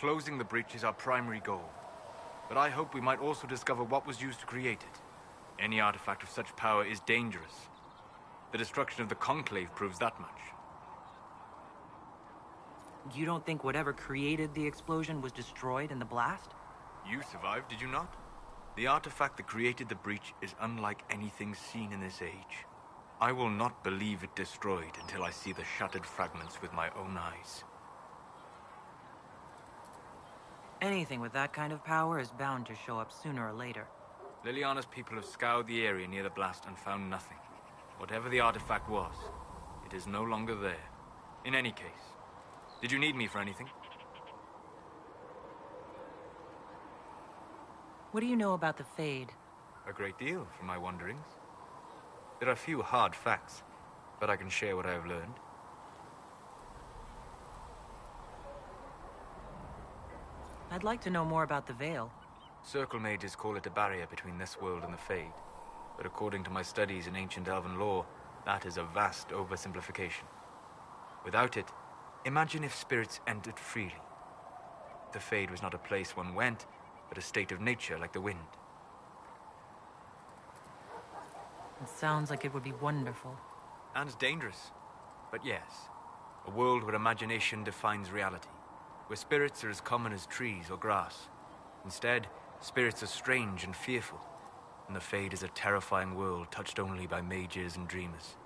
Closing the breach is our primary goal. But I hope we might also discover what was used to create it. Any artifact of such power is dangerous. The destruction of the Conclave proves that much. You don't think whatever created the explosion was destroyed in the blast? You survived, did you not? The artifact that created the breach is unlike anything seen in this age. I will not believe it destroyed until I see the shattered fragments with my own eyes. Anything with that kind of power is bound to show up sooner or later. Liliana's people have scoured the area near the blast and found nothing. Whatever the artifact was, it is no longer there. In any case, did you need me for anything? What do you know about the Fade? A great deal, from my wanderings. There are few hard facts, but I can share what I have learned. I'd like to know more about the Veil. Circle mages call it a barrier between this world and the Fade. But according to my studies in ancient elven lore, that is a vast oversimplification. Without it, imagine if spirits entered freely. The Fade was not a place one went, but a state of nature like the wind. It sounds like it would be wonderful. And dangerous. But yes, a world where imagination defines reality. Where spirits are as common as trees or grass. Instead, spirits are strange and fearful. And the Fade is a terrifying world touched only by mages and dreamers.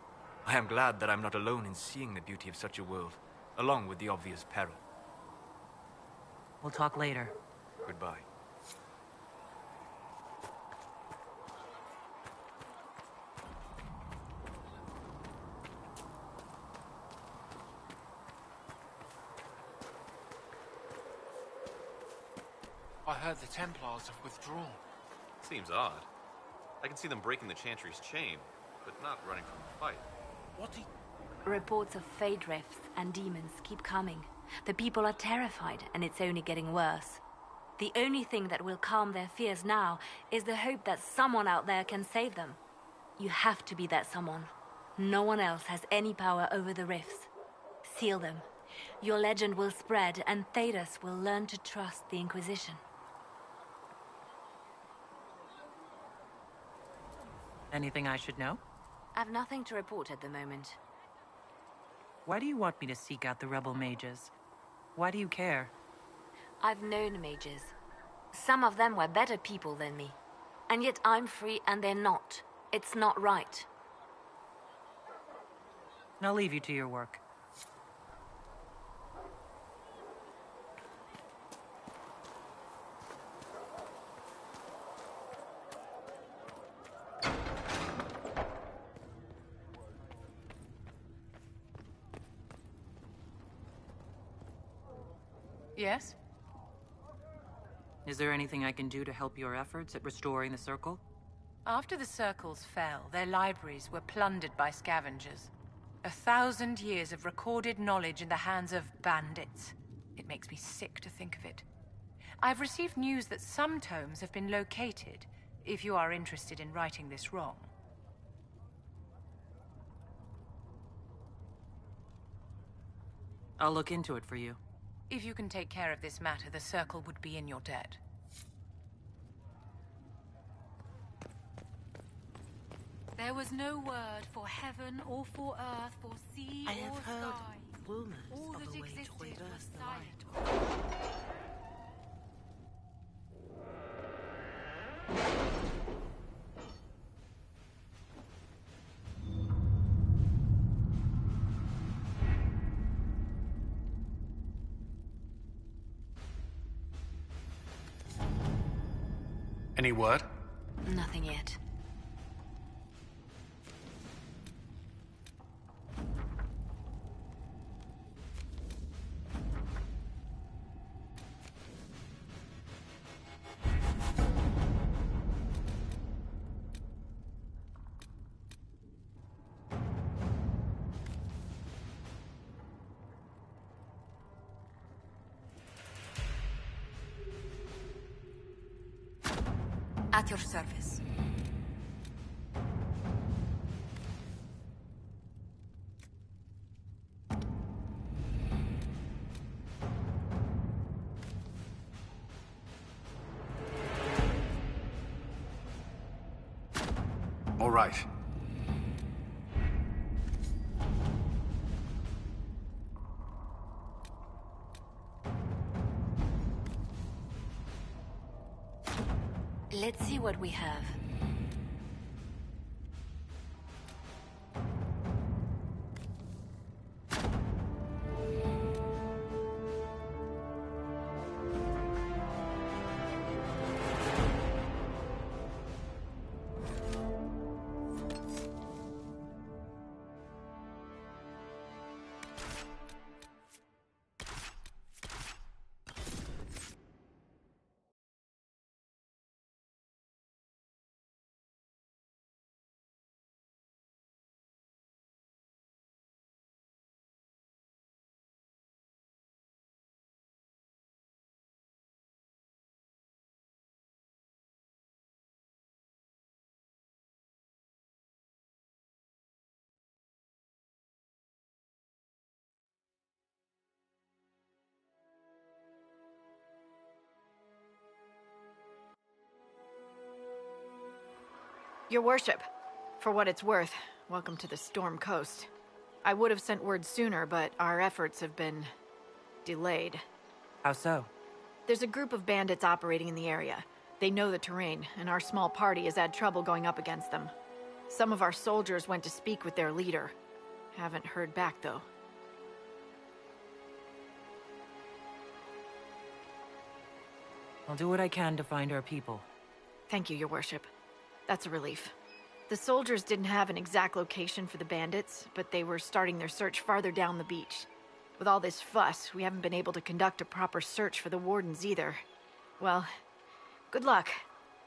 I am glad that I'm not alone in seeing the beauty of such a world, along with the obvious peril. We'll talk later. Goodbye. I heard the Templars have withdrawn. Seems odd. I can see them breaking the Chantry's chain, but not running from the fight. What do you... Reports of Fade rifts and demons keep coming. The people are terrified, and it's only getting worse. The only thing that will calm their fears now is the hope that someone out there can save them. You have to be that someone. No one else has any power over the rifts. Seal them. Your legend will spread, and Thedas will learn to trust the Inquisition. Anything I should know? I've nothing to report at the moment. Why do you want me to seek out the rebel mages? Why do you care? I've known mages. Some of them were better people than me. And yet I'm free and they're not. It's not right. I'll leave you to your work. Yes? Is there anything I can do to help your efforts at restoring the Circle? After the Circles fell, their libraries were plundered by scavengers. 1,000 years of recorded knowledge in the hands of bandits. It makes me sick to think of it. I've received news that some tomes have been located, if you are interested in righting this wrong. I'll look into it for you. If you can take care of this matter, the Circle would be in your debt. There was no word for heaven or for earth, for sea I or have heard sky. rumors All of that a way to existed reverse was the silent. light. Any word? Nothing yet. At your service. right. Let's see what we have. Your worship, for what it's worth, welcome to the Storm Coast. I would have sent word sooner, but our efforts have been delayed. How so? There's a group of bandits operating in the area. They know the terrain, and our small party has had trouble going up against them. Some of our soldiers went to speak with their leader. Haven't heard back, though. I'll do what I can to find our people. Thank you, Your Worship. That's a relief. The soldiers didn't have an exact location for the bandits, but they were starting their search farther down the beach. With all this fuss, we haven't been able to conduct a proper search for the wardens either. Well, good luck,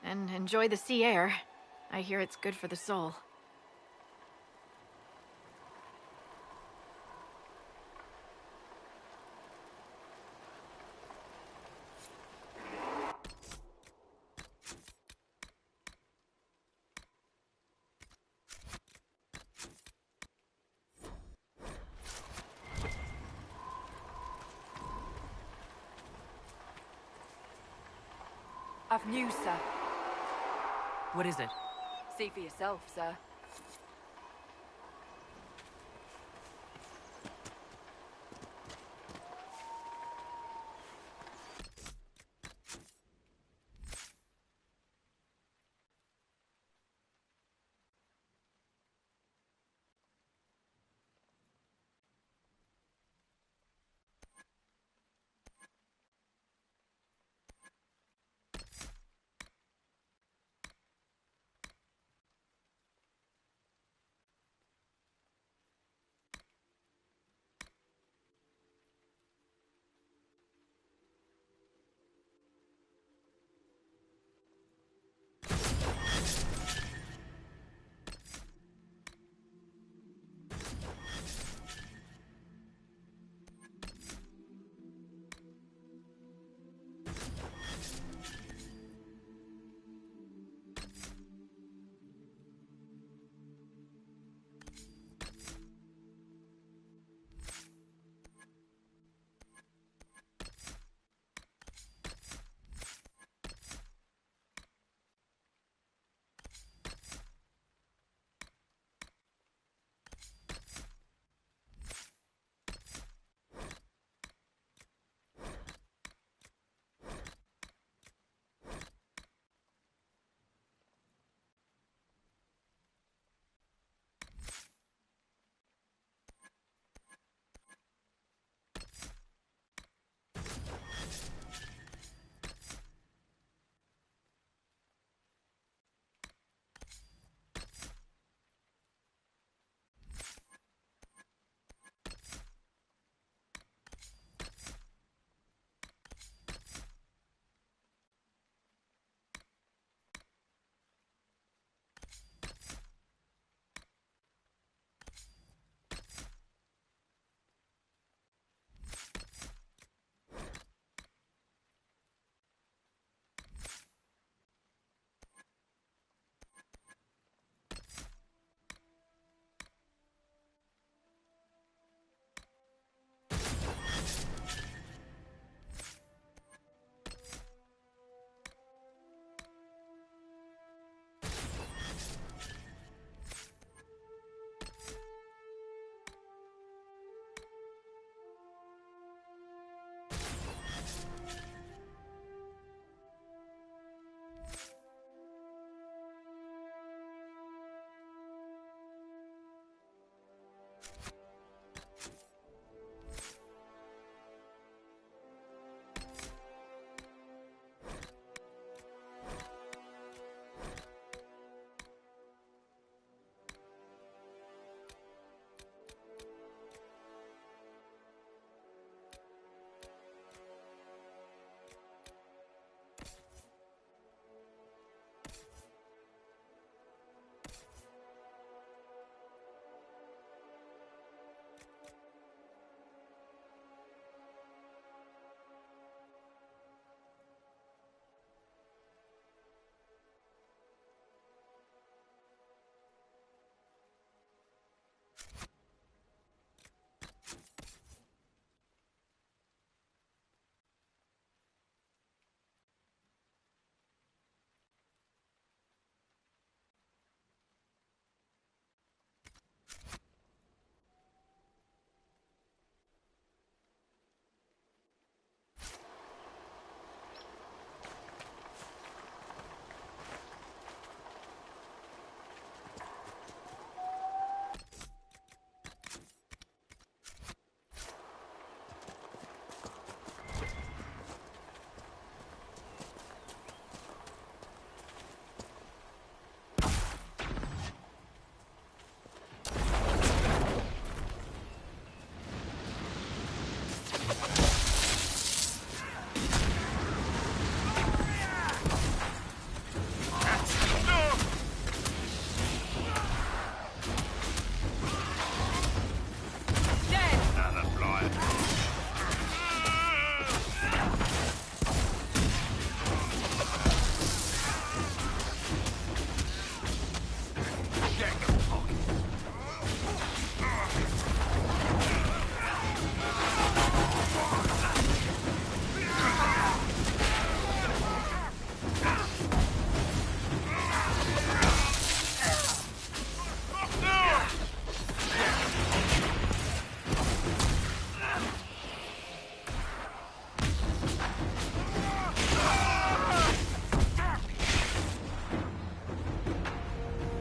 and enjoy the sea air. I hear it's good for the soul. I've news, sir. What is it? See for yourself, sir.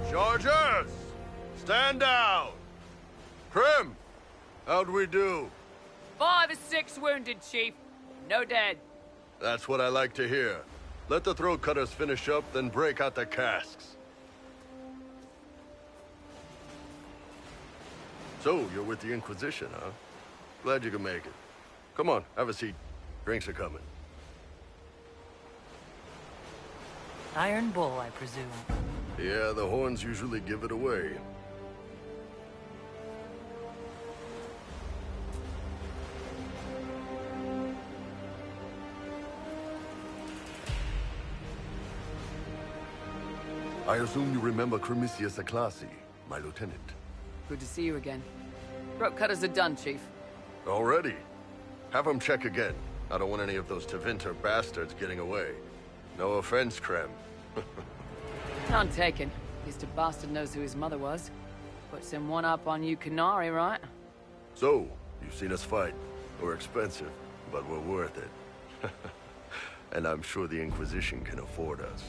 Chargers! Stand down! Krim! How'd we do? 5 or 6 wounded, Chief. No dead. That's what I like to hear. Let the throat cutters finish up, then break out the casks. So, you're with the Inquisition, huh? Glad you could make it. Come on, have a seat. Drinks are coming. Iron Bull, I presume. Yeah, the horns usually give it away. I assume you remember Cremisius Aclassi, my lieutenant. Good to see you again. Throat cutters are done, Chief. Already? Have them check again. I don't want any of those Tevinter bastards getting away. No offense, Krem. None taken. At least a bastard knows who his mother was. Puts him one up on you Canary, right? So, you've seen us fight. We're expensive, but we're worth it. And I'm sure the Inquisition can afford us.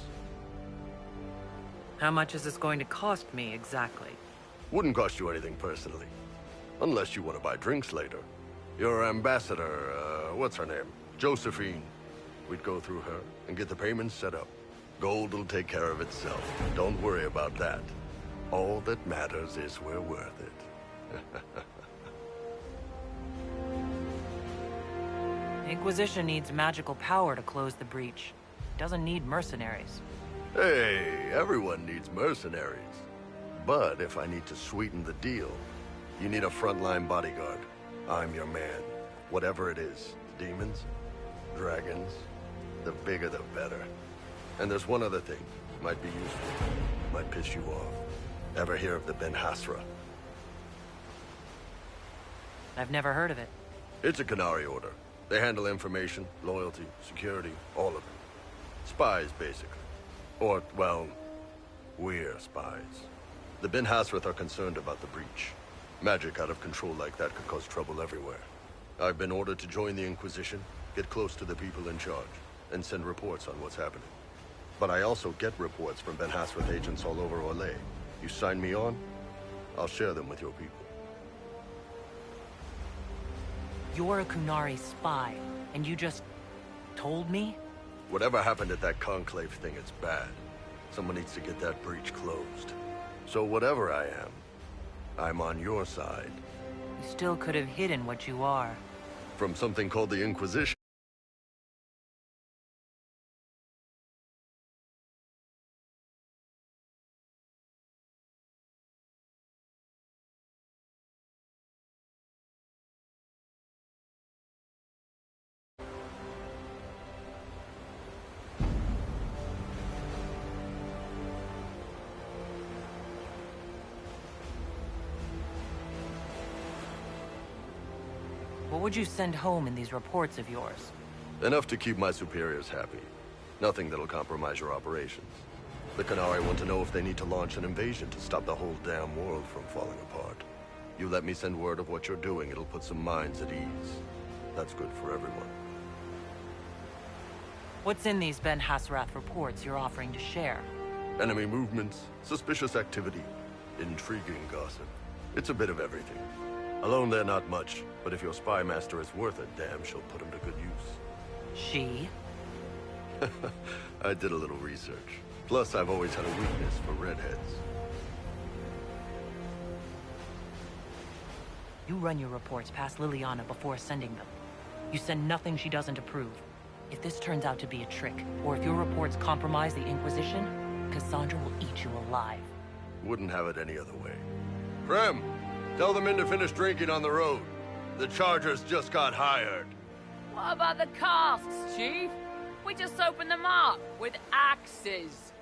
How much is this going to cost me, exactly? Wouldn't cost you anything personally. Unless you want to buy drinks later. Your ambassador, what's her name? Josephine. We'd go through her and get the payments set up. Gold will take care of itself. Don't worry about that. All that matters is we're worth it. The Inquisition needs magical power to close the breach. It doesn't need mercenaries. Hey, everyone needs mercenaries. But if I need to sweeten the deal, you need a frontline bodyguard. I'm your man. Whatever it is. Demons? Dragons? The bigger the better. And there's one other thing. Might be useful. Might piss you off. Ever hear of the Ben Hasra? I've never heard of it. It's a Canary order. They handle information, loyalty, security, all of it. Spies, basically. Or, well, we're spies. The Ben Hasrath are concerned about the breach. Magic out of control like that could cause trouble everywhere. I've been ordered to join the Inquisition, get close to the people in charge, and send reports on what's happening. But I also get reports from Ben Hasrath agents all over Orlais. You sign me on, I'll share them with your people. you're a Kunari spy, and you just told me? Whatever happened at that conclave thing, it's bad. Someone needs to get that breach closed. So whatever I am, I'm on your side. You still could have hidden what you are. From something called the Inquisition. What would you send home in these reports of yours? Enough to keep my superiors happy. Nothing that'll compromise your operations. The Kunari want to know if they need to launch an invasion to stop the whole damn world from falling apart. You let me send word of what you're doing, it'll put some minds at ease. That's good for everyone. What's in these Ben Hassrath reports you're offering to share? Enemy movements, suspicious activity, intriguing gossip. It's a bit of everything. Alone they're not much, but if your spy master is worth a damn, she'll put him to good use. She? I did a little research. Plus, I've always had a weakness for redheads. You run your reports past Liliana before sending them. You send nothing she doesn't approve. If this turns out to be a trick, or if your reports compromise the Inquisition, Cassandra will eat you alive. Wouldn't have it any other way. Prem, tell the men to finish drinking on the road. The Chargers just got hired. What about the casks, Chief? We just opened them up with axes.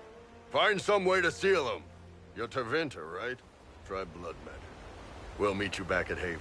Find some way to seal them. You're Tervinter, right? Try blood matter. We'll meet you back at Haven.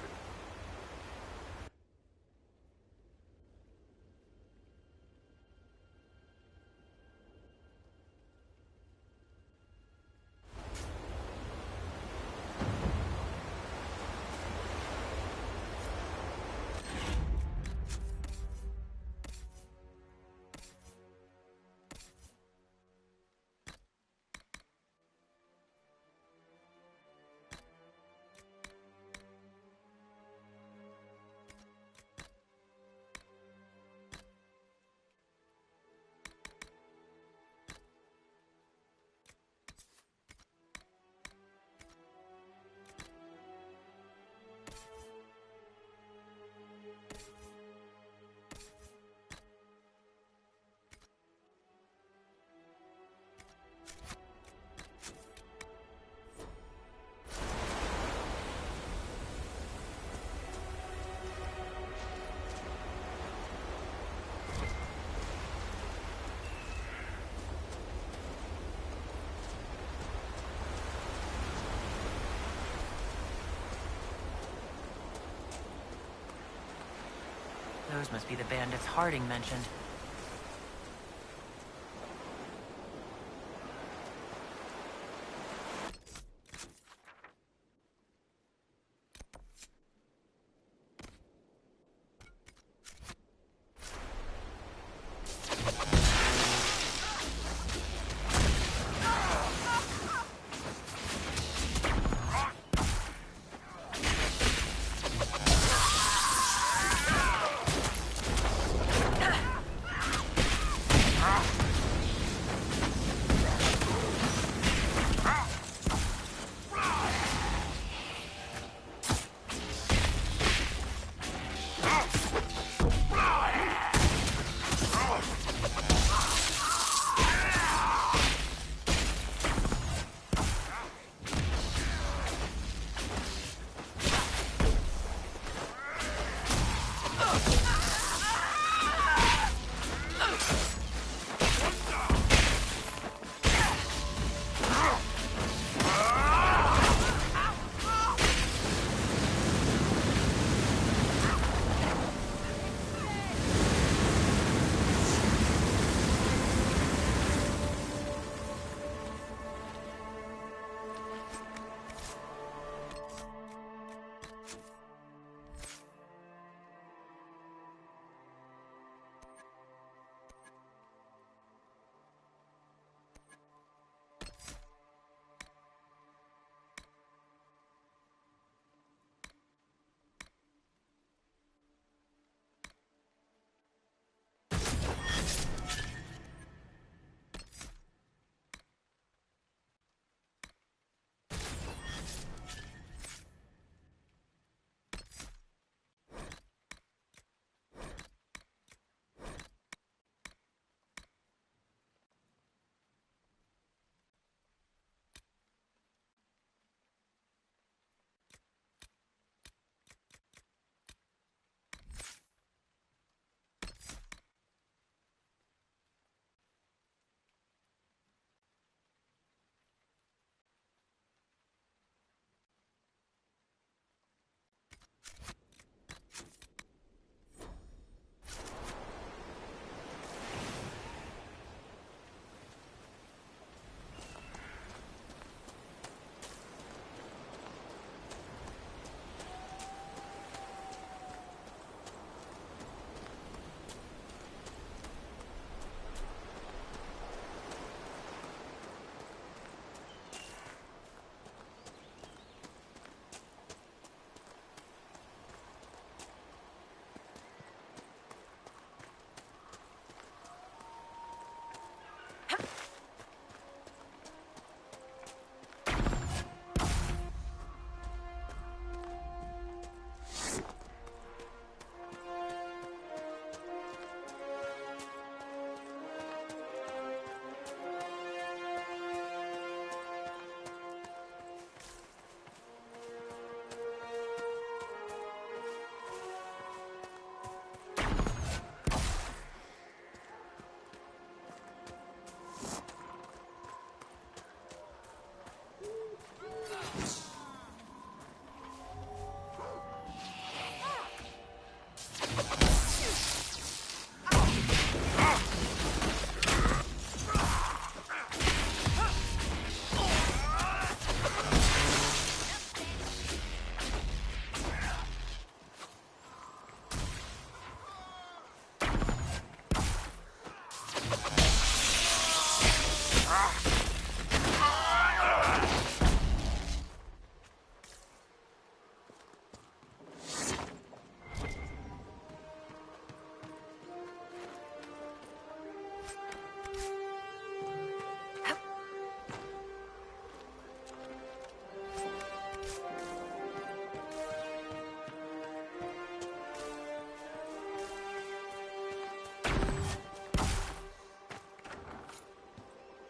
Those must be the bandits Harding mentioned.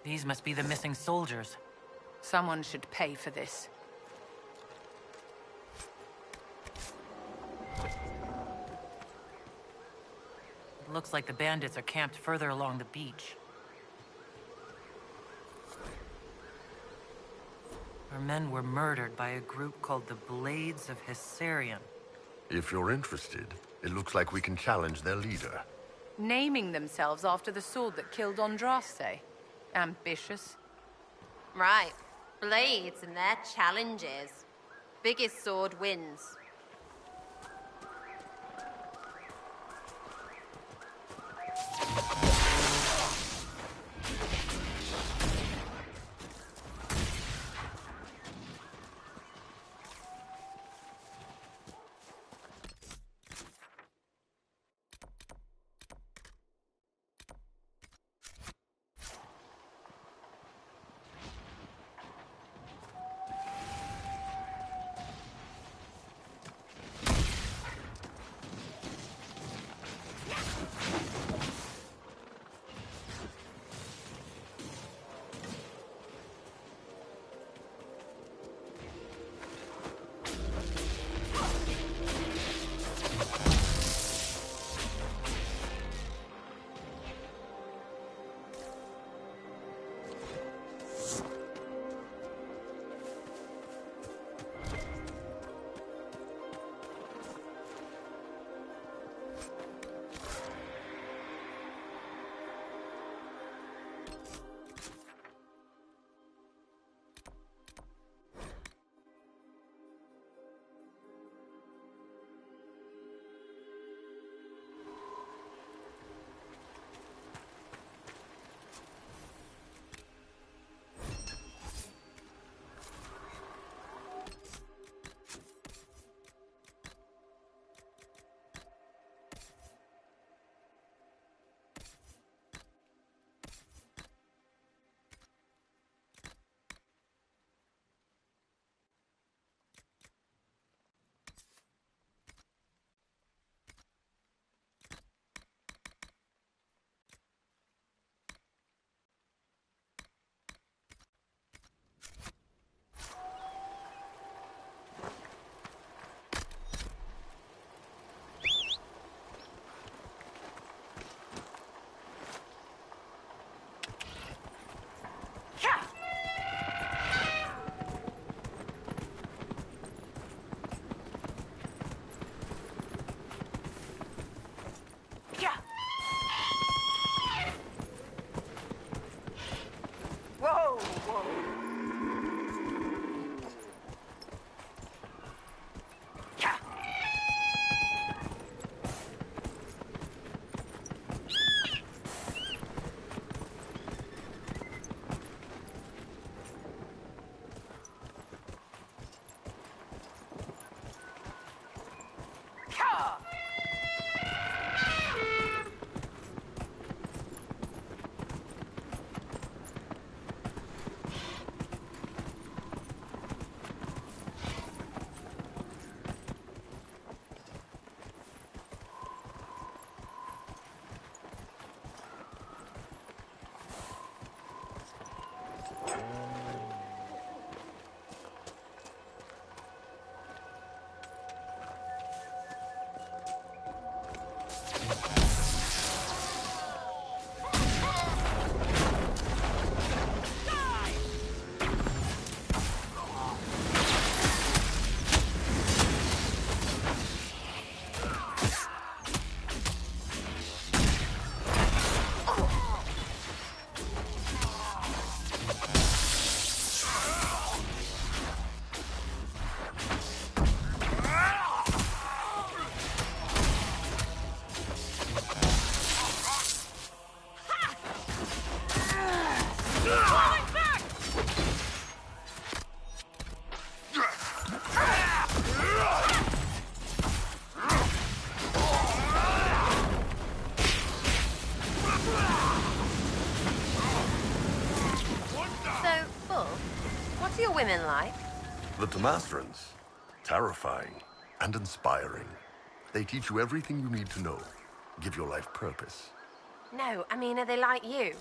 These must be the missing soldiers. Someone should pay for this. It looks like the bandits are camped further along the beach. Our men were murdered by a group called the Blades of Hessarian. If you're interested, it looks like we can challenge their leader. Naming themselves after the sword that killed Andraste. Ambitious. Right. Blades and their challenges. Biggest sword wins. women like? The Tomastrans. Terrifying and inspiring. They teach you everything you need to know. Give your life purpose. No, I mean, are they like you?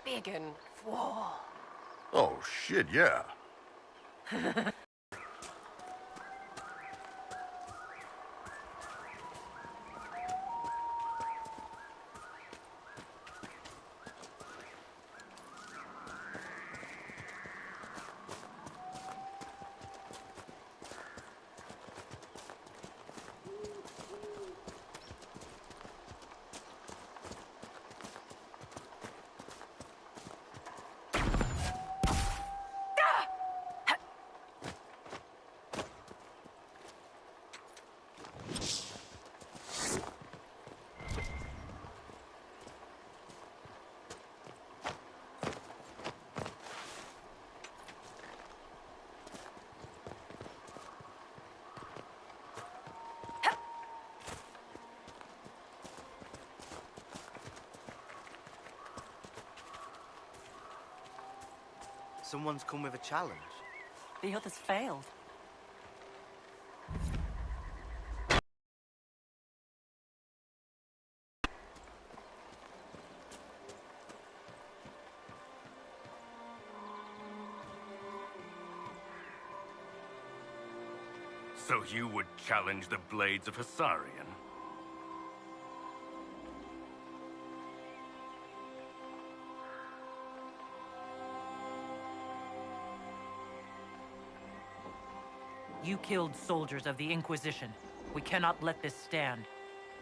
big and whoa. Oh, shit, yeah. Someone's come with a challenge. The others failed. So you would challenge the Blades of Hissarian? You killed soldiers of the Inquisition. We cannot let this stand.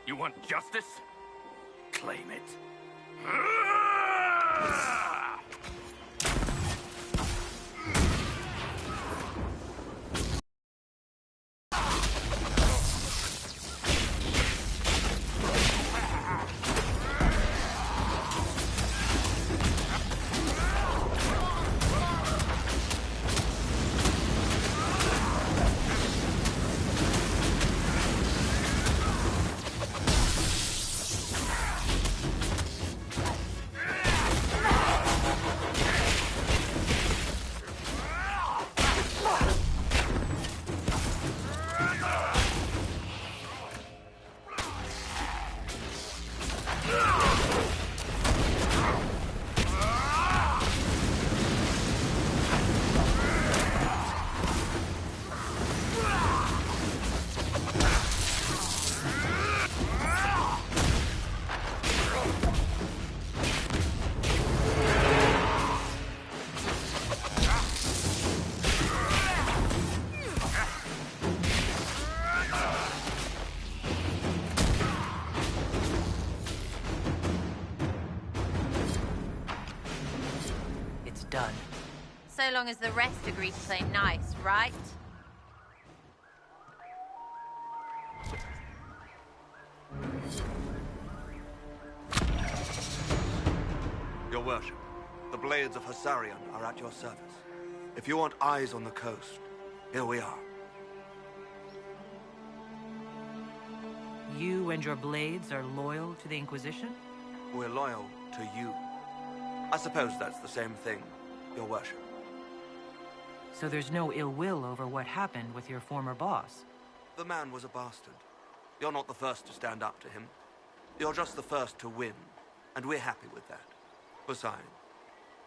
You want justice? Claim it. Done. So long as the rest agree to play nice, right? Your worship, the Blades of Hissarian are at your service. If you want eyes on the coast, here we are. You and your Blades are loyal to the Inquisition? We're loyal to you. I suppose that's the same thing, your worship. So there's no ill will over what happened with your former boss? The man was a bastard. You're not the first to stand up to him. You're just the first to win, and we're happy with that. Besides,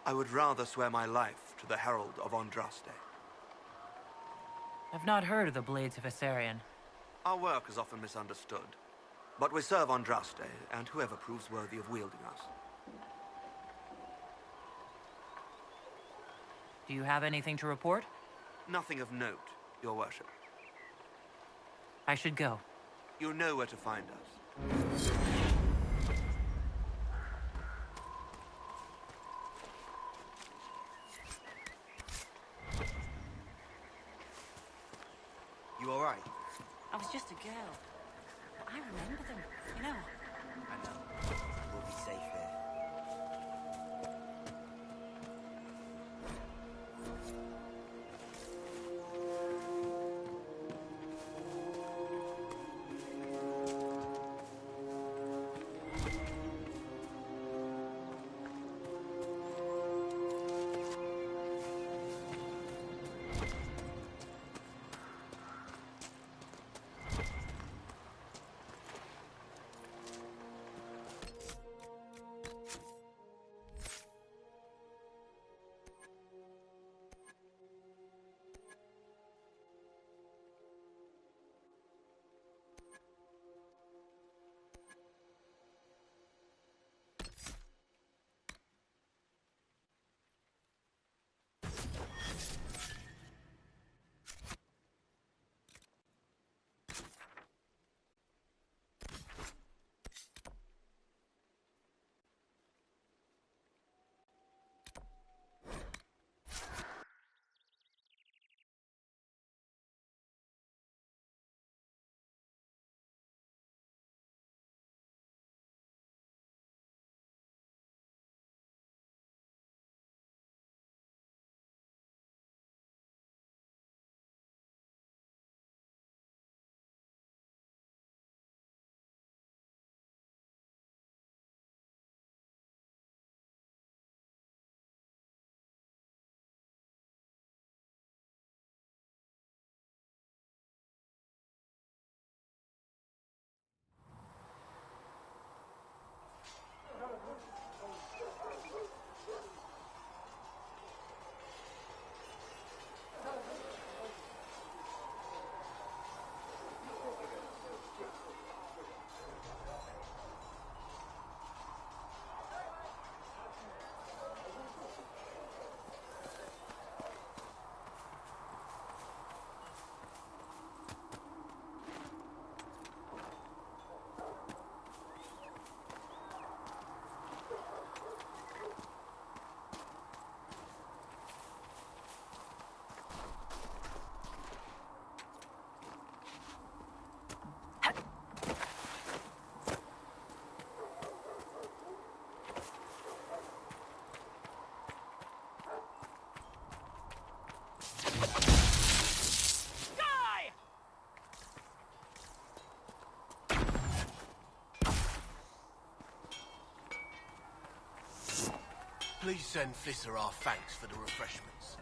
I would rather swear my life to the Herald of Andraste. I've not heard of the Blades of Hissarian. Our work is often misunderstood, but we serve Andraste and whoever proves worthy of wielding us. Do you have anything to report? Nothing of note, your worship. I should go. You know where to find us. You all right? I was just a girl. I remember them, you know. I know. We'll be safe here. Please send Flisser our thanks for the refreshments.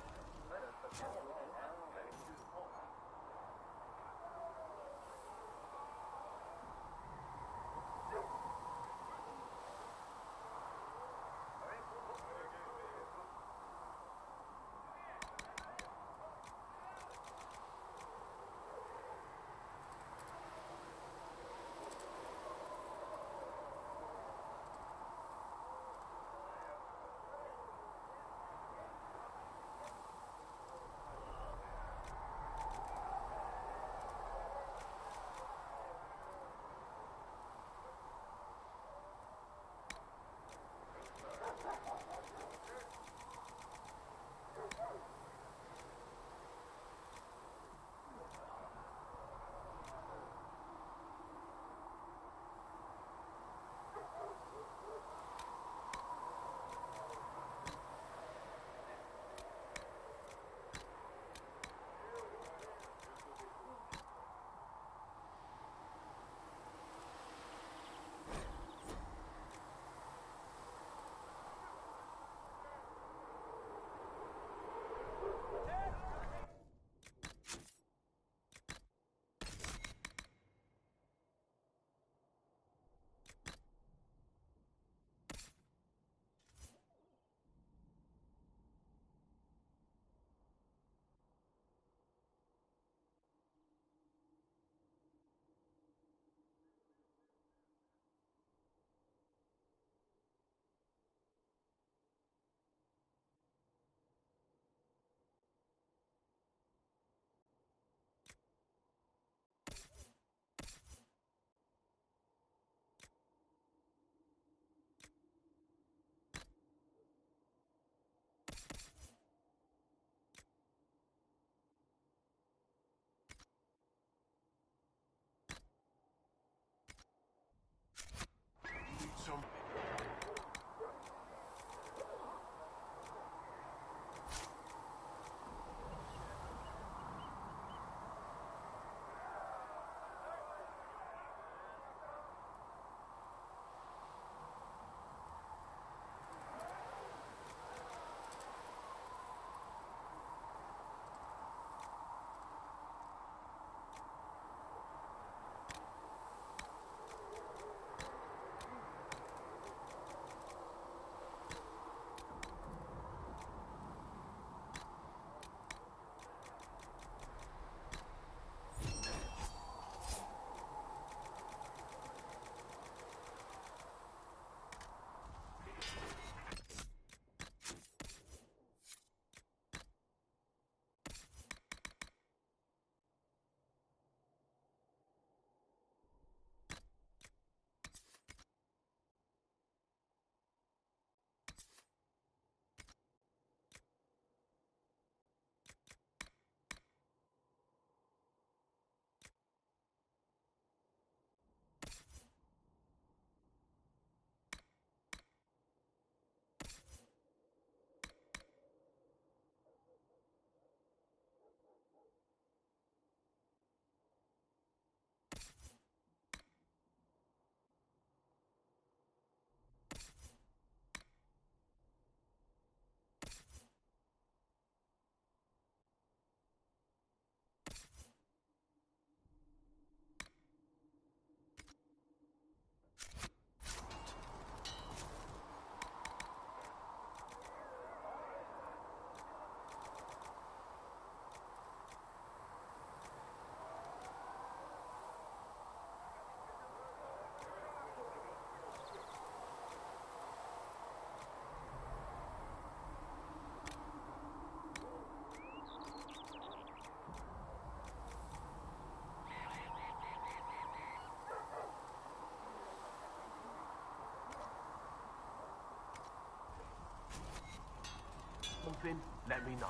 Something, let me know.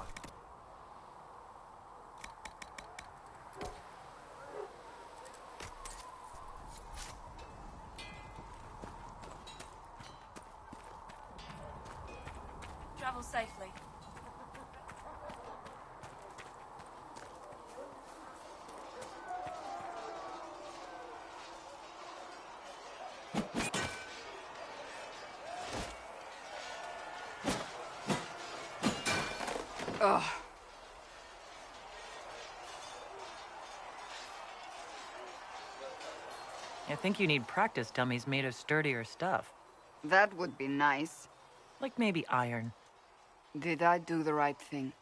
Travel safely. Ugh. I think you need practice dummies made of sturdier stuff. That would be nice. Like maybe iron. Did I do the right thing?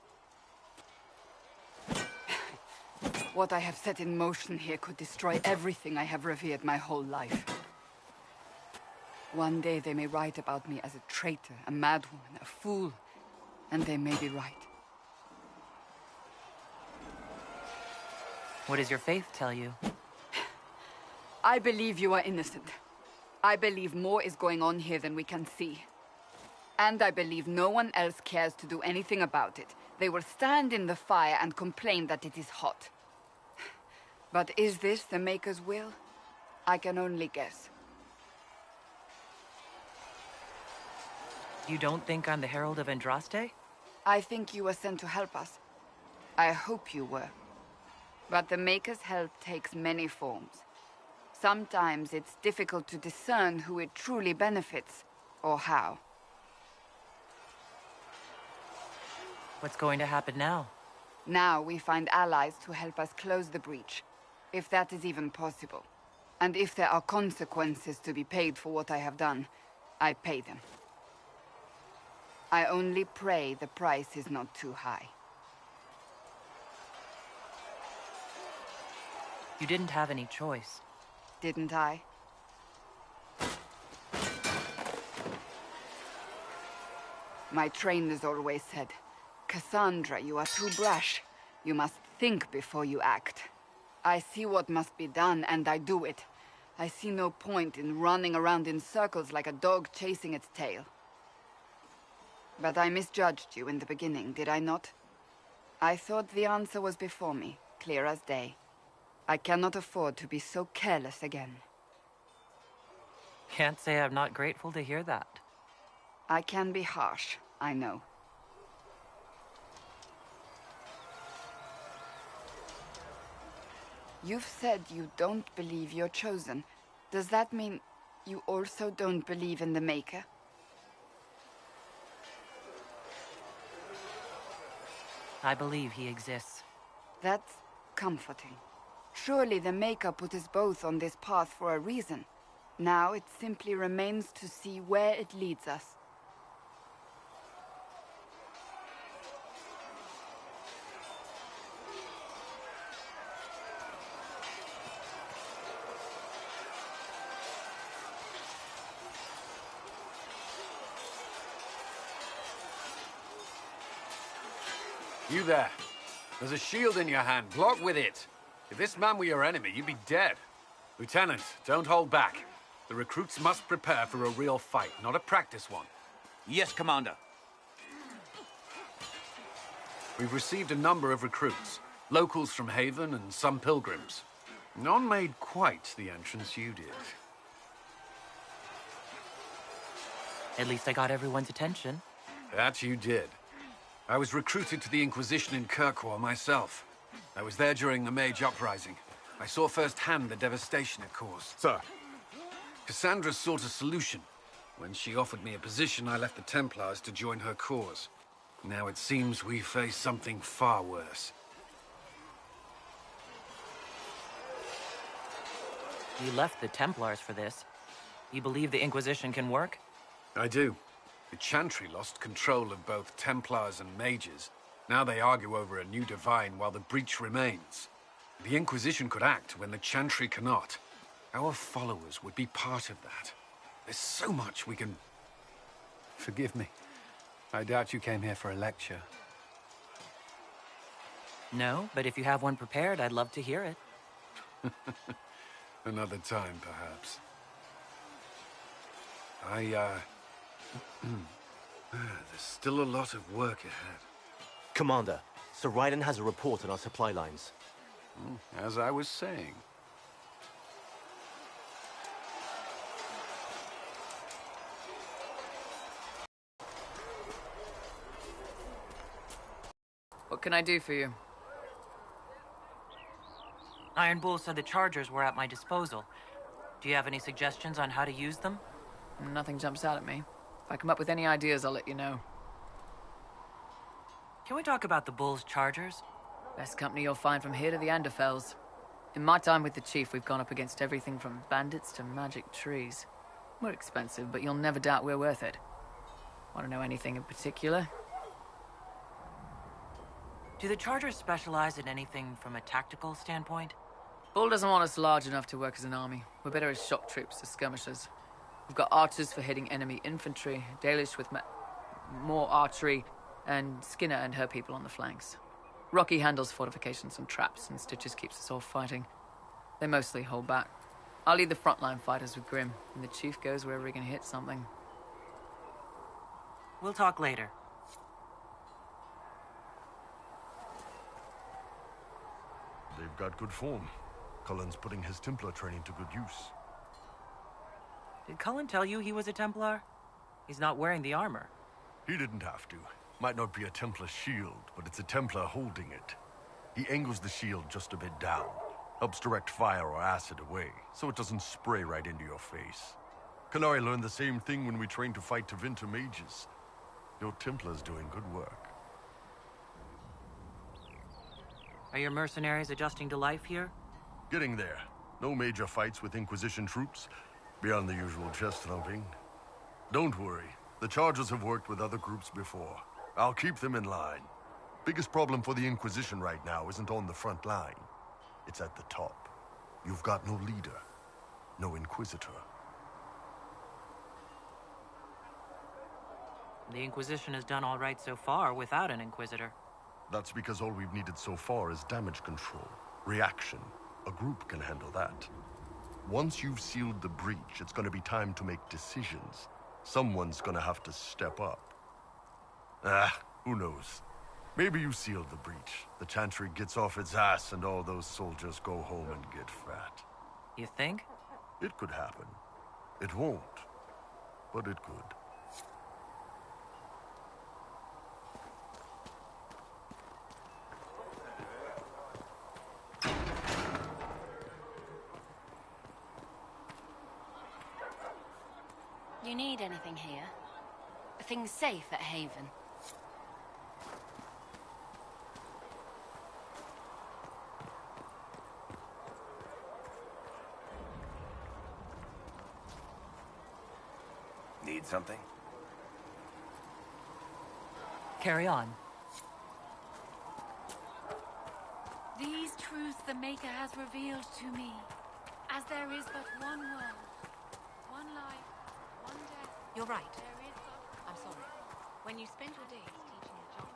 What I have set in motion here could destroy everything I have revered my whole life. One day they may write about me as a traitor, a madwoman, a fool, and they may be right. What does your faith tell you? I believe you are innocent. I believe more is going on here than we can see. And I believe no one else cares to do anything about it. They will stand in the fire and complain that it is hot. But is this the Maker's will? I can only guess. You don't think I'm the Herald of Andraste? I think you were sent to help us. I hope you were. But the Maker's help takes many forms. Sometimes it's difficult to discern who it truly benefits, or how. What's going to happen now? Now we find allies to help us close the breach, if that is even possible. And if there are consequences to be paid for what I have done, I pay them. I only pray the price is not too high. You didn't have any choice. Didn't I? My trainers always said, Cassandra, you are too brash. You must think before you act. I see what must be done, and I do it. I see no point in running around in circles like a dog chasing its tail. But I misjudged you in the beginning, did I not? I thought the answer was before me, clear as day. I cannot afford to be so careless again. Can't say I'm not grateful to hear that. I can be harsh, I know. You've said you don't believe you're chosen. Does that mean you also don't believe in the Maker? I believe he exists. That's comforting. Surely the Maker put us both on this path for a reason. Now it simply remains to see where it leads us. You there. There's a shield in your hand. Block with it. If this man were your enemy, you'd be dead. Lieutenant, don't hold back. The recruits must prepare for a real fight, not a practice one. Yes, Commander. We've received a number of recruits. Locals from Haven and some pilgrims. None made quite the entrance you did. At least I got everyone's attention. That you did. I was recruited to the Inquisition in Kirkwall myself. I was there during the Mage uprising. I saw firsthand the devastation it caused. Sir. Cassandra sought a solution. When she offered me a position, I left the Templars to join her cause. Now it seems we face something far worse. You left the Templars for this. You believe the Inquisition can work? I do. The Chantry lost control of both Templars and Mages. Now they argue over a new divine while the breach remains. The Inquisition could act when the Chantry cannot. Our followers would be part of that. There's so much we can... Forgive me. I doubt you came here for a lecture. No, but if you have one prepared, I'd love to hear it. Another time, perhaps. There's still a lot of work ahead. Commander, Sir Ryden has a report on our supply lines. As I was saying. What can I do for you? Iron Bull said the chargers were at my disposal. Do you have any suggestions on how to use them? Nothing jumps out at me. If I come up with any ideas, I'll let you know. Can we talk about the Bull's Chargers? Best company you'll find from here to the Anderfells. In my time with the Chief, we've gone up against everything from bandits to magic trees. More expensive, but you'll never doubt we're worth it. Want to know anything in particular? Do the Chargers specialize in anything from a tactical standpoint? Bull doesn't want us large enough to work as an army. We're better as shock troops, as skirmishers. We've got archers for hitting enemy infantry, Dalish with more archery, and Skinner and her people on the flanks. Rocky handles fortifications and traps, and Stitches keeps us all fighting. They mostly hold back. I'll lead the frontline fighters with Grim, and the Chief goes wherever he can hit something. We'll talk later. They've got good form. Cullen's putting his Templar training to good use. Did Cullen tell you he was a Templar? He's not wearing the armor. He didn't have to. Might not be a Templar shield, but it's a Templar holding it. He angles the shield just a bit down. Helps direct fire or acid away, so it doesn't spray right into your face. Kanari learned the same thing when we trained to fight Tevinter mages. Your Templar's doing good work. Are your mercenaries adjusting to life here? Getting there. No major fights with Inquisition troops, beyond the usual chest thumping. Don't worry. The Chargers have worked with other groups before. I'll keep them in line. Biggest problem for the Inquisition right now isn't on the front line. It's at the top. You've got no leader. No Inquisitor. The Inquisition has done all right so far without an Inquisitor. That's because all we've needed so far is damage control. Reaction. A group can handle that. Once you've sealed the breach, it's gonna be time to make decisions. Someone's gonna have to step up. Who knows? Maybe you sealed the breach. The Chantry gets off its ass and all those soldiers go home and get fat. You think? It could happen. It won't. But it could. You need anything here? Are things safe at Haven? Need something? Carry on. These truths the Maker has revealed to me, as there is but one world, one life, one death. You're right. There is but I'm sorry. When you spend your days teaching a job...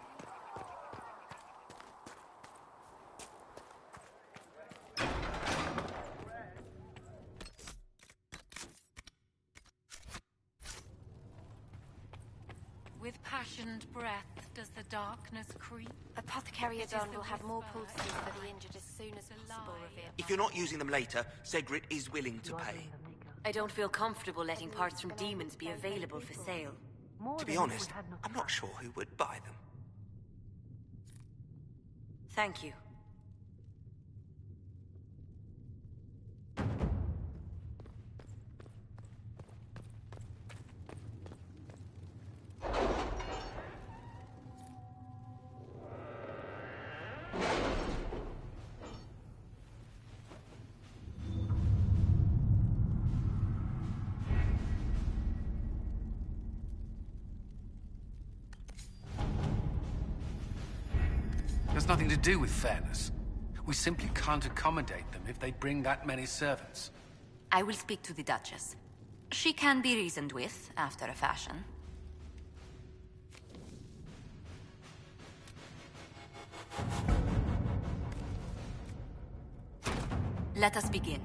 With passionate breath does the darkness creep. Apothecary Adon will have more pulses for the injured as soon as possible, Revere. If you're not using them later, Segrit is willing to pay. I don't feel comfortable letting parts from demons be available for sale. To be honest, I'm not sure who would buy them. Thank you. Has nothing to do with fairness. We simply can't accommodate them if they bring that many servants. I will speak to the Duchess. She can be reasoned with, after a fashion. Let us begin.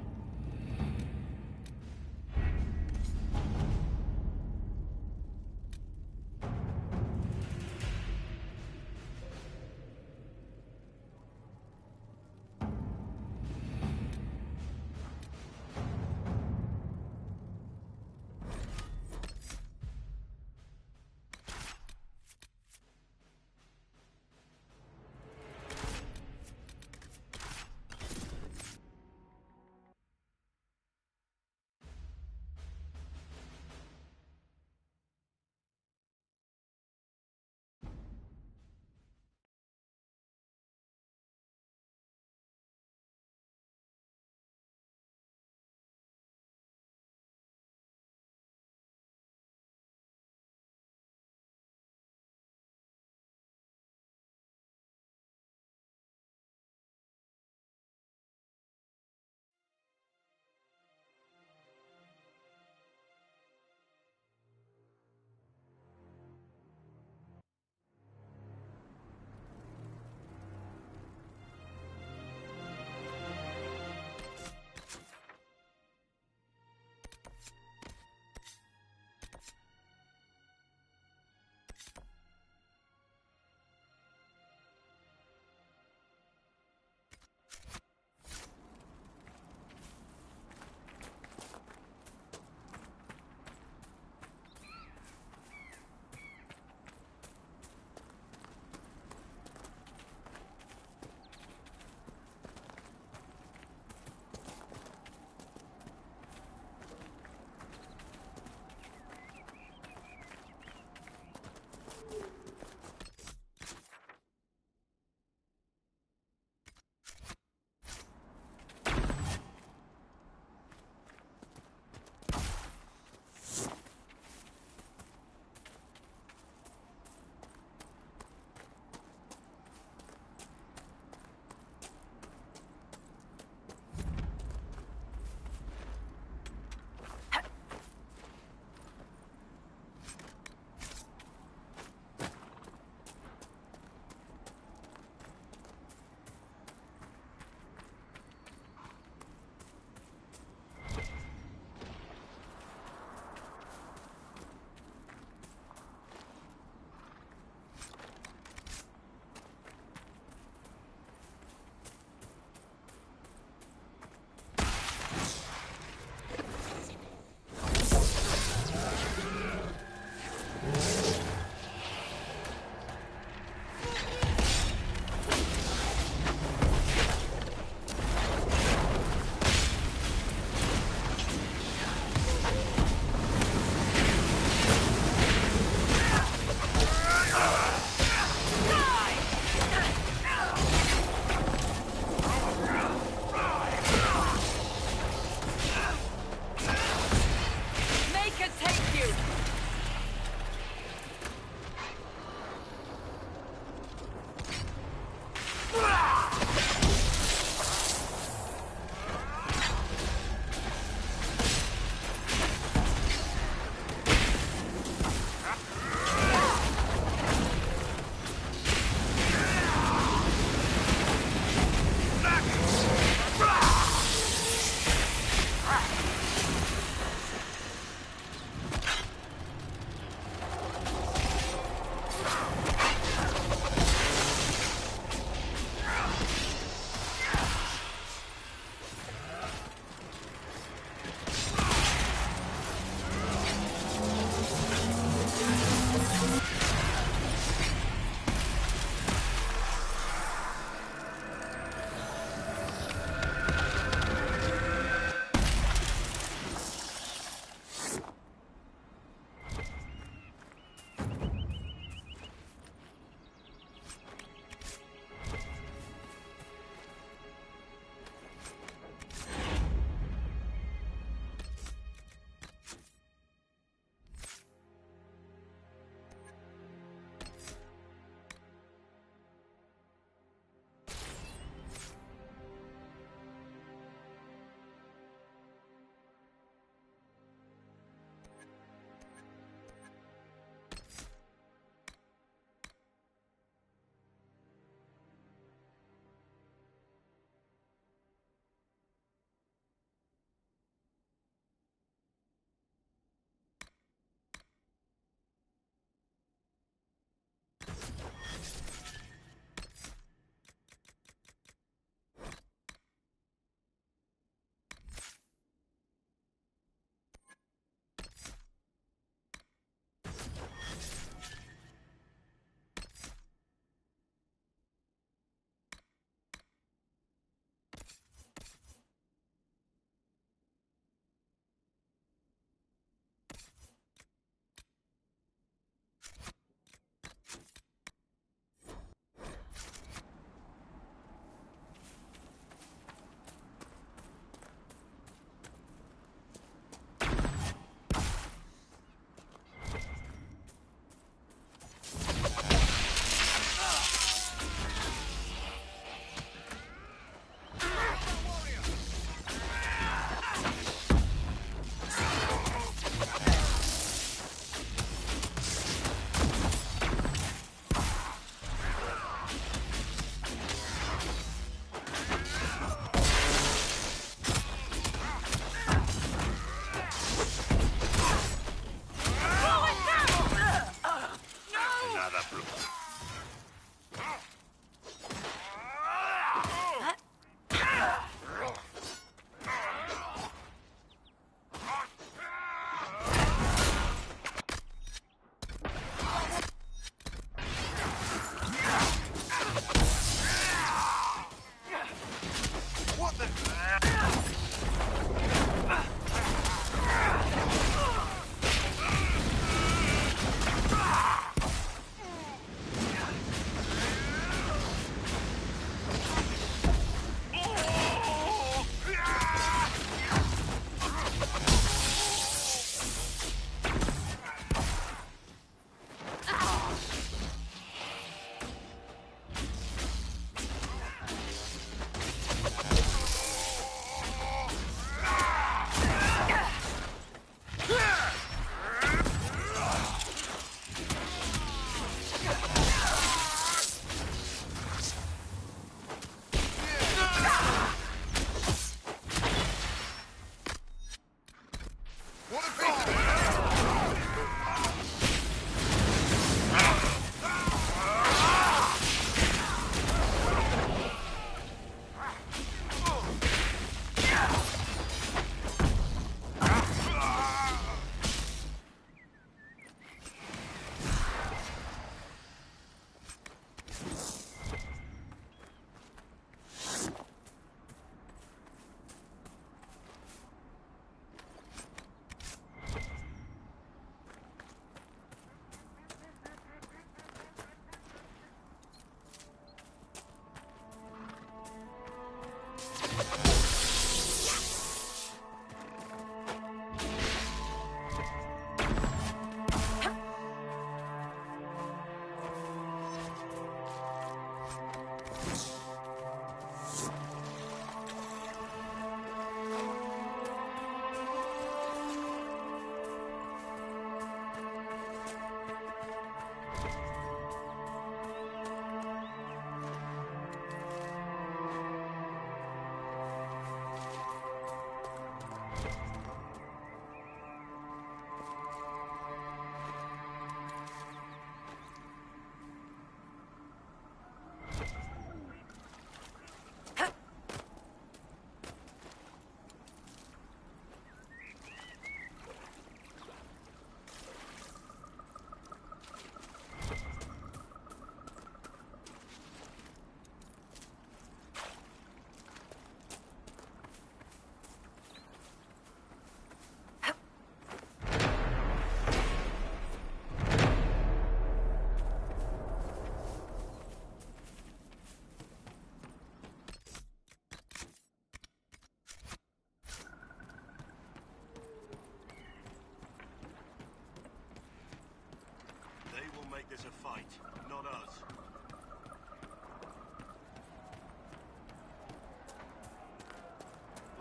make this a fight, not us.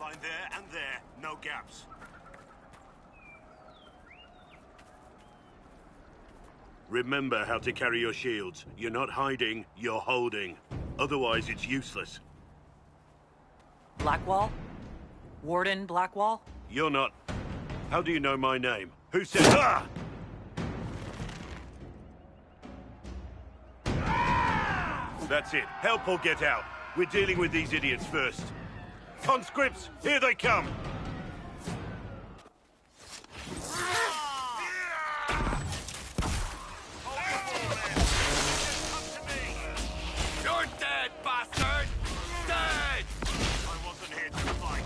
Line there and there, no gaps. Remember how to carry your shields. You're not hiding, you're holding. Otherwise, it's useless. Blackwall? Warden Blackwall? You're not... How do you know my name? Who said... Ah! That's it. Help or get out. We're dealing with these idiots first. Conscripts, here they come! You're dead, bastard! Dead! I wasn't here to fight.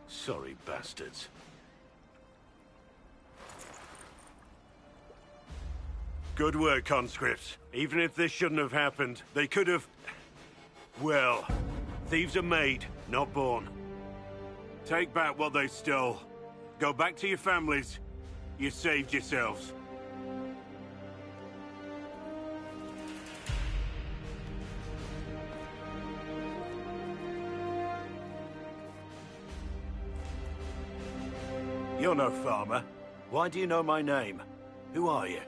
Sorry, bastards. Good work, conscripts. Even if this shouldn't have happened, they could have... Well, thieves are made, not born. Take back what they stole. Go back to your families. You saved yourselves. You're no farmer. Why do you know my name? Who are you?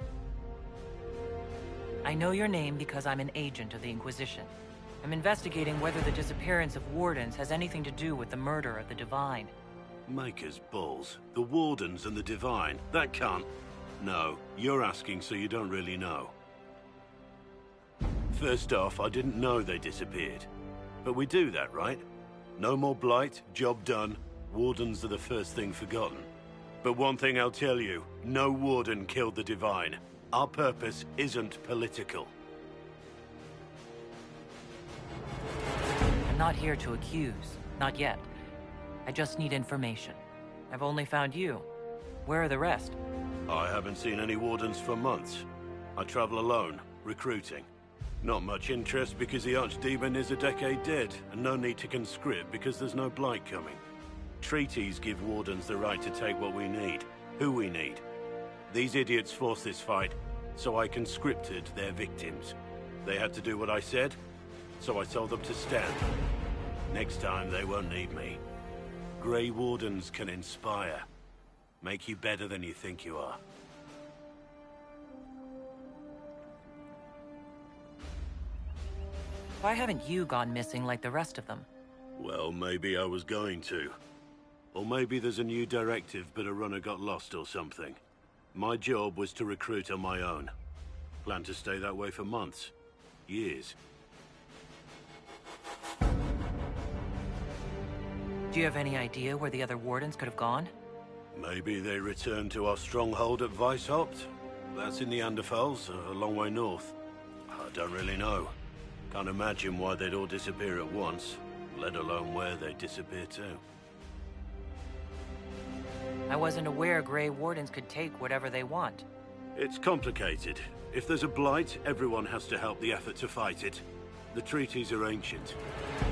I know your name because I'm an agent of the Inquisition. I'm investigating whether the disappearance of Wardens has anything to do with the murder of the Divine. Maker's balls. The Wardens and the Divine. That can't... No, you're asking so you don't really know. First off, I didn't know they disappeared. But we do that, right? No more blight, job done. Wardens are the first thing forgotten. But one thing I'll tell you, no Warden killed the Divine. Our purpose isn't political. I'm not here to accuse. Not yet. I just need information. I've only found you. Where are the rest? I haven't seen any Wardens for months. I travel alone, recruiting. Not much interest because the Archdemon is a decade dead, and no need to conscript because there's no blight coming. Treaties give Wardens the right to take what we need, who we need. These idiots forced this fight, so I conscripted their victims. They had to do what I said, so I told them to stand. Next time, they won't need me. Grey Wardens can inspire. Make you better than you think you are. Why haven't you gone missing like the rest of them? Well, maybe I was going to. Or maybe there's a new directive, but a runner got lost or something. My job was to recruit on my own. Plan to stay that way for months. Years. Do you have any idea where the other Wardens could have gone? Maybe they returned to our stronghold at Weishaupt. That's in the Anderfels, a long way north. I don't really know. Can't imagine why they'd all disappear at once, let alone where they'd disappear to. I wasn't aware Grey Wardens could take whatever they want. It's complicated. If there's a blight, everyone has to help the effort to fight it. The treaties are ancient.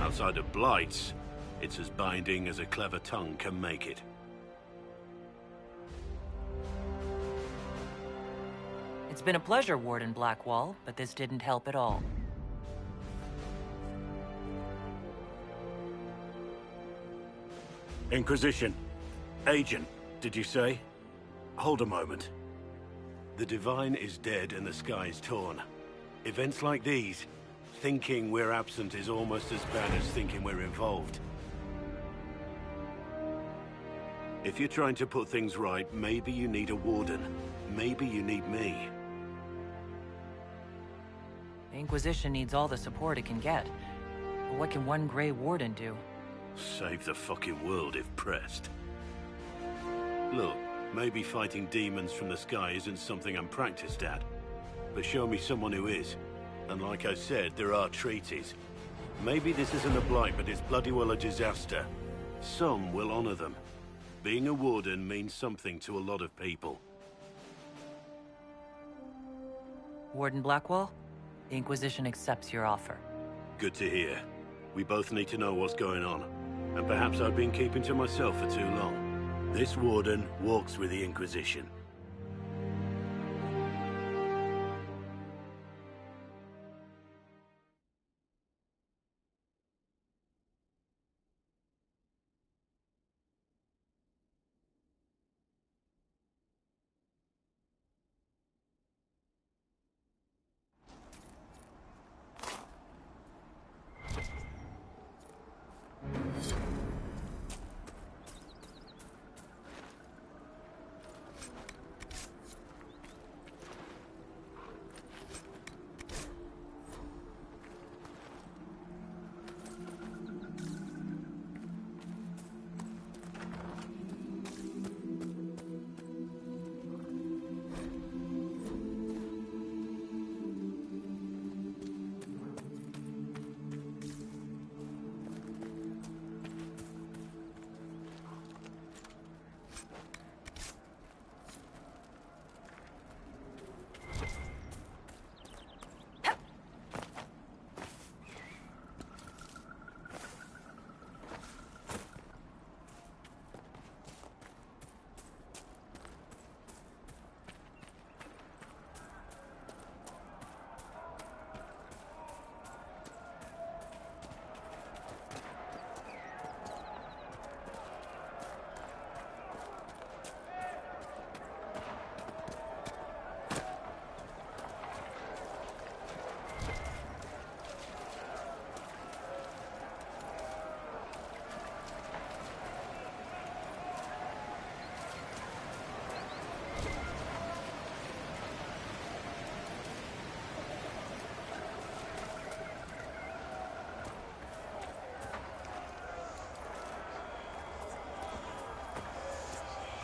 Outside of blights, it's as binding as a clever tongue can make it. It's been a pleasure, Warden Blackwall, but this didn't help at all. Inquisition. Agent, did you say? Hold a moment. The Divine is dead and the sky is torn. Events like these, thinking we're absent is almost as bad as thinking we're involved. If you're trying to put things right, maybe you need a Warden. Maybe you need me. The Inquisition needs all the support it can get. But what can one Grey Warden do? Save the fucking world if pressed. Look, maybe fighting demons from the sky isn't something I'm practiced at. But show me someone who is. And like I said, there are treaties. Maybe this isn't a blight, but it's bloody well a disaster. Some will honor them. Being a warden means something to a lot of people. Warden Blackwell, the Inquisition accepts your offer. Good to hear. We both need to know what's going on. And perhaps I've been keeping to myself for too long. This warden walks with the Inquisition.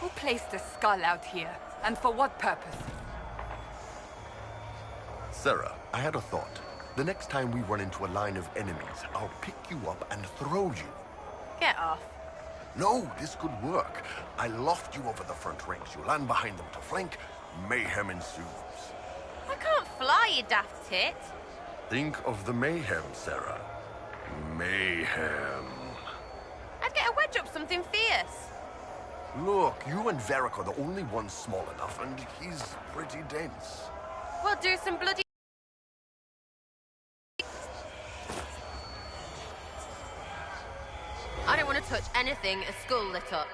Who placed a skull out here? And for what purpose? Sarah, I had a thought. The next time we run into a line of enemies, I'll pick you up and throw you. Get off. No, this could work. I loft you over the front ranks. You land behind them to flank. Mayhem ensues. I can't fly, you daft tit. Think of the mayhem, Sarah. Mayhem. I'd get a wedge up something fierce. Look, you and Varric are the only ones small enough, and he's pretty dense. We'll do some bloody... I don't want to touch anything a skull lit up.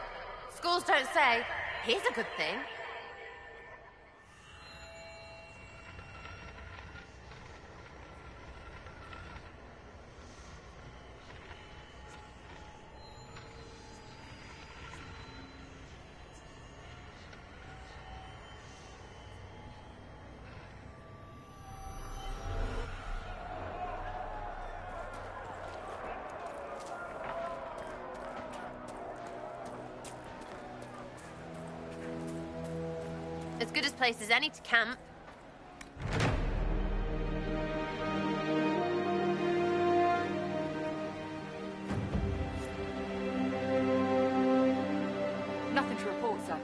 Skulls don't say, here's a good thing. As good a place as any to camp. Nothing to report, sir.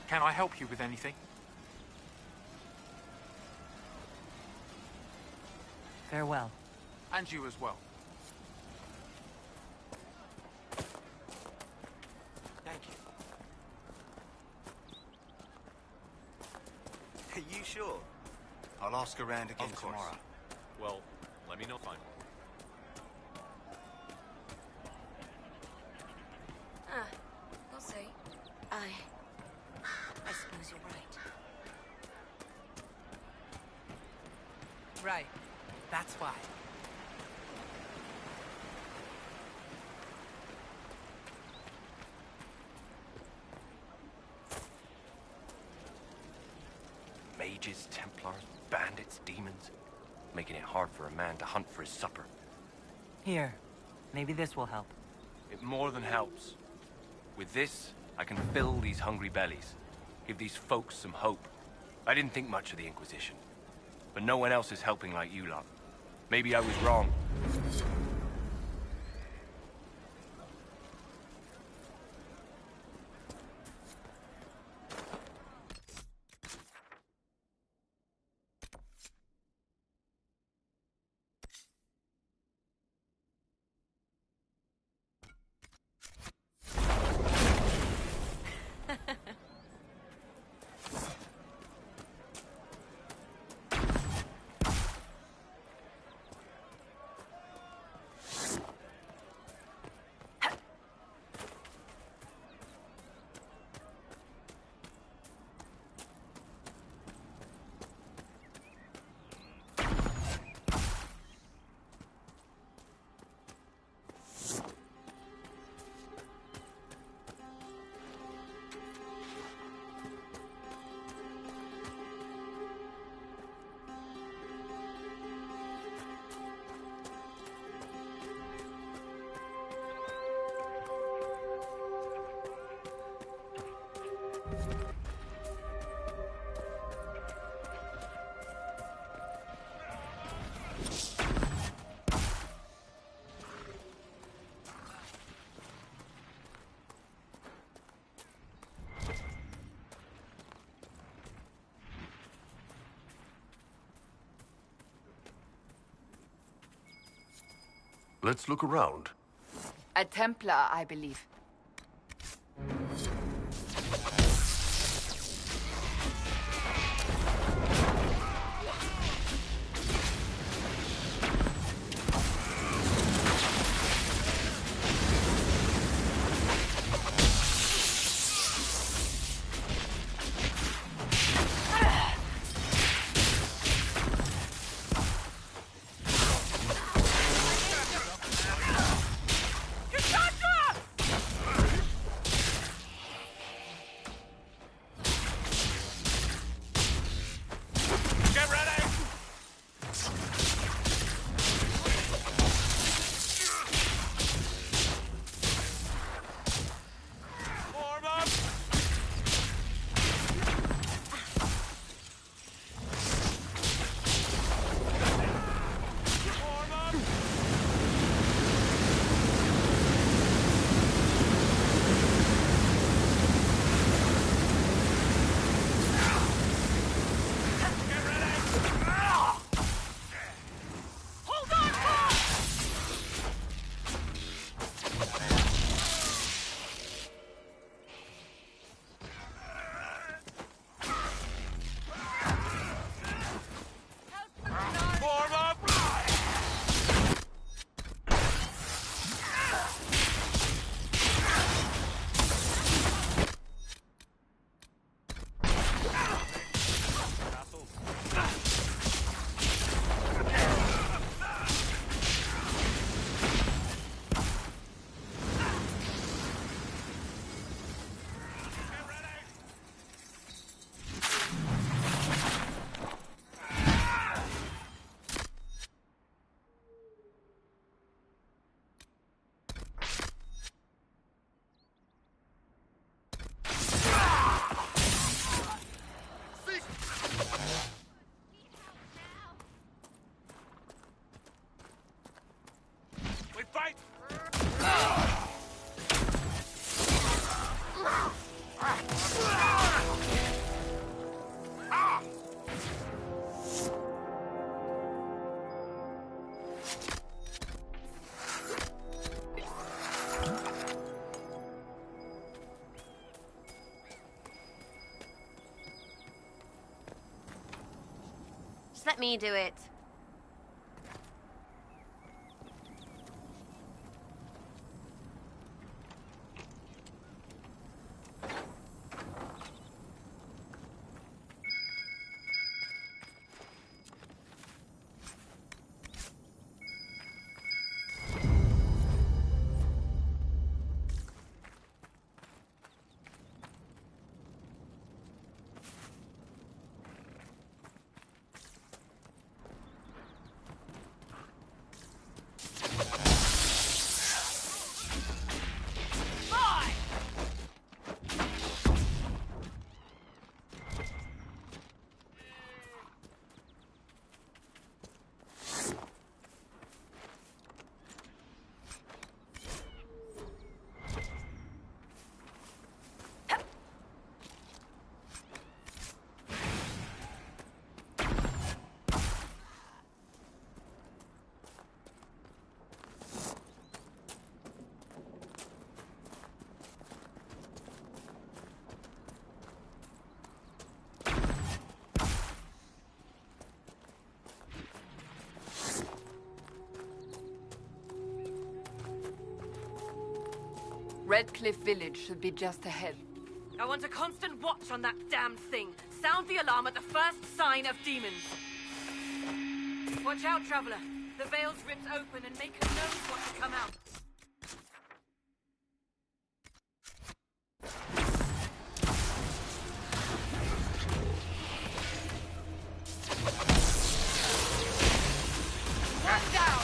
Can I help you with anything? Farewell. And you as well. you sure? I'll ask around again tomorrow. Well, let me know finally. We'll see. I suppose you're right. Right. That's why. Mages, Templars, bandits, demons. Making it hard for a man to hunt for his supper. Here. Maybe this will help. It more than helps. With this, I can fill these hungry bellies. Give these folks some hope. I didn't think much of the Inquisition. But no one else is helping like you lot. Maybe I was wrong. Let's look around. A Templar, I believe. Just let me do it. Redcliffe Village should be just ahead. I want a constant watch on that damn thing. Sound the alarm at the first sign of demons. Watch out, Traveler. The veil's ripped open and Maker knows what to come out. One down!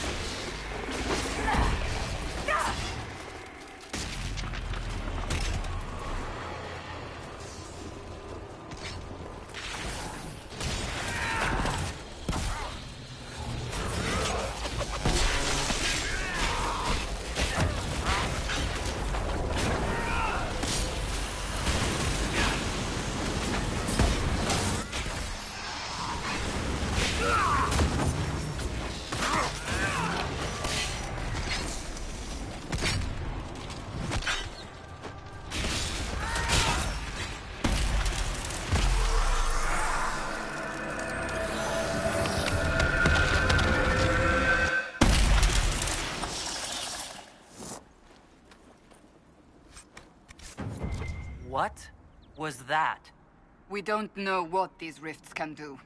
What was that? We don't know what these rifts can do.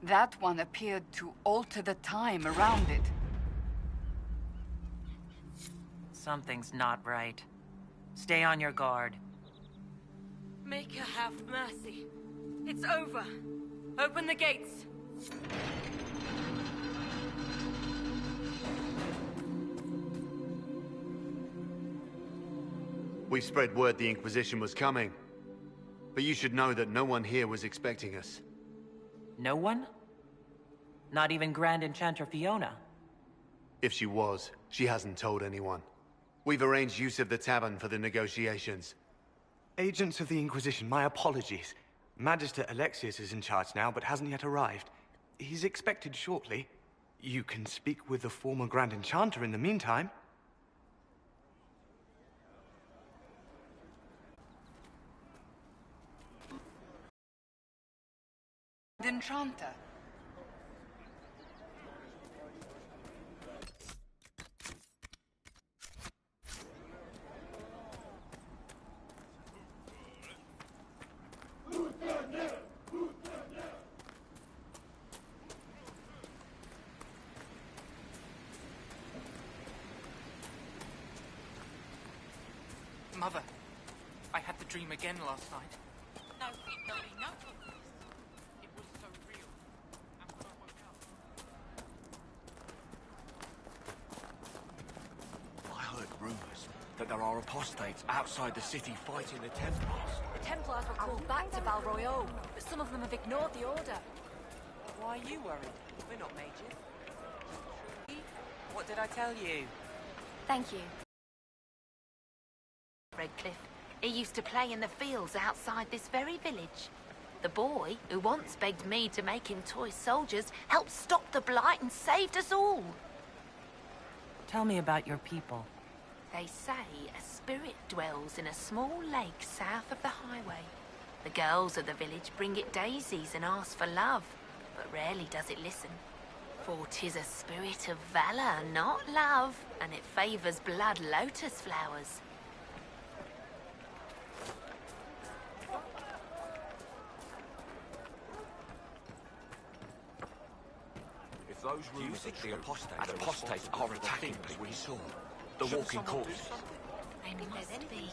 That one appeared to alter the time around it. Something's not right. Stay on your guard. Maker have mercy. It's over. Open the gates. We spread word the Inquisition was coming. But you should know that no one here was expecting us. No one? Not even Grand Enchanter Fiona? If she was, she hasn't told anyone. We've arranged use of the tavern for the negotiations. Agents of the Inquisition, my apologies. Magister Alexius is in charge now, but hasn't yet arrived. He's expected shortly. You can speak with the former Grand Enchanter in the meantime. Enchanter. Mother, I had the dream again last night. No, enough of this. It was so real. And when I woke up... I heard rumors that there are apostates outside the city fighting the Templars. The Templars were called back to Val Royeaux, but some of them have ignored the order. Why are you worried? We're not mages. What did I tell you? Thank you. Redcliffe. He used to play in the fields outside this very village. The boy, who once begged me to make him toy soldiers, helped stop the Blight and saved us all. Tell me about your people. They say a spirit dwells in a small lake south of the highway. The girls of the village bring it daisies and ask for love, but rarely does it listen. For 'tis a spirit of valor, not love, and it favors blood lotus flowers. If those rumors are true, apostates are attacking people we saw. The walking corpses. They must be.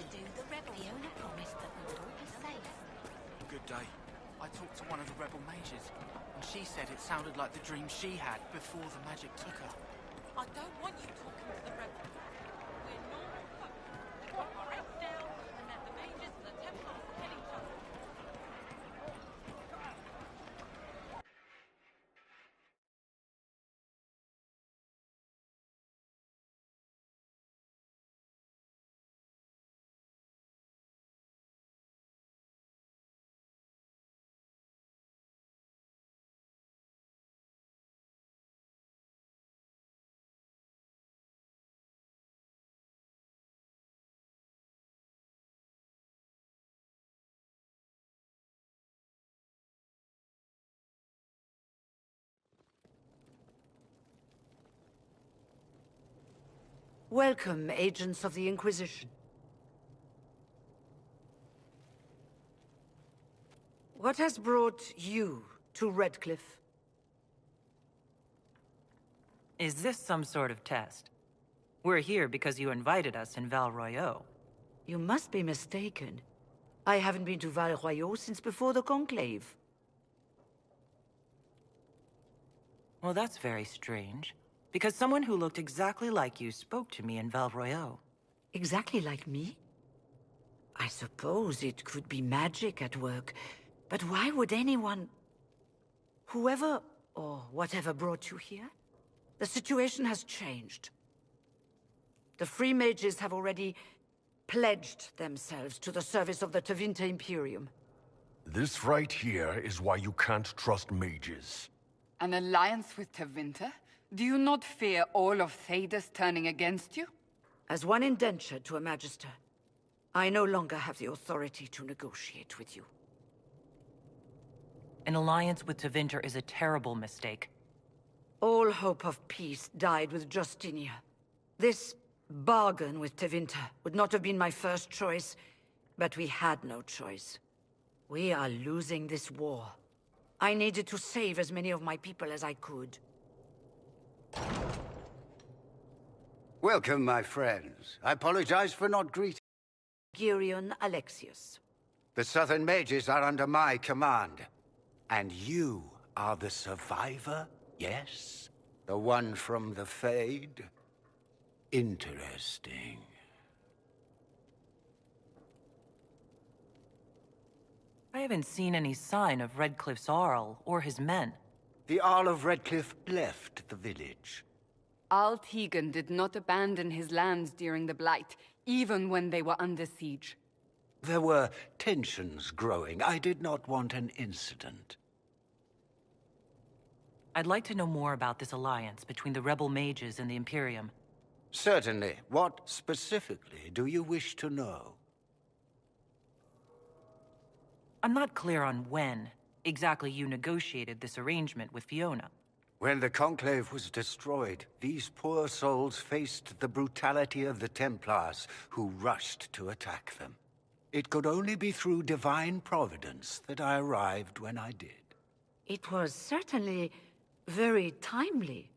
Fiona promised that we would all be safe. Good day. I talked to one of the rebel mages, and she said it sounded like the dream she had before the magic took her. I don't want you talking to the rebel. We're normal folk. We want our heads down and let the mages and the Templars kill each other. Welcome, agents of the Inquisition. What has brought you to Redcliffe? Is this some sort of test? We're here because you invited us in Val Royeaux. You must be mistaken. I haven't been to Val Royeaux since before the Conclave. Well, that's very strange. Because someone who looked exactly like you spoke to me in Val Royeaux. Exactly like me? I suppose it could be magic at work, but why would anyone... Whoever or whatever brought you here? The situation has changed. The Freemages have already pledged themselves to the service of the Tevinter Imperium. This right here is why you can't trust mages. An alliance with Tevinter? Do you not fear all of Thedas turning against you? As one indentured to a Magister, I no longer have the authority to negotiate with you. An alliance with Tevinter is a terrible mistake. All hope of peace died with Justinia. This bargain with Tevinter would not have been my first choice, but we had no choice. We are losing this war. I needed to save as many of my people as I could. Welcome, my friends. I apologize for not greeting. Girion Alexius. The Southern Mages are under my command. And you are the survivor, yes? The one from the Fade? Interesting. I haven't seen any sign of Redcliffe's Arl or his men. The Arl of Redcliffe left the village. Al Tegan did not abandon his lands during the Blight, even when they were under siege. There were tensions growing. I did not want an incident. I'd like to know more about this alliance between the rebel mages and the Imperium. Certainly. What specifically do you wish to know? I'm not clear on when exactly you negotiated this arrangement with Fiona. When the Conclave was destroyed, these poor souls faced the brutality of the Templars, who rushed to attack them. It could only be through divine providence that I arrived when I did. It was certainly very timely.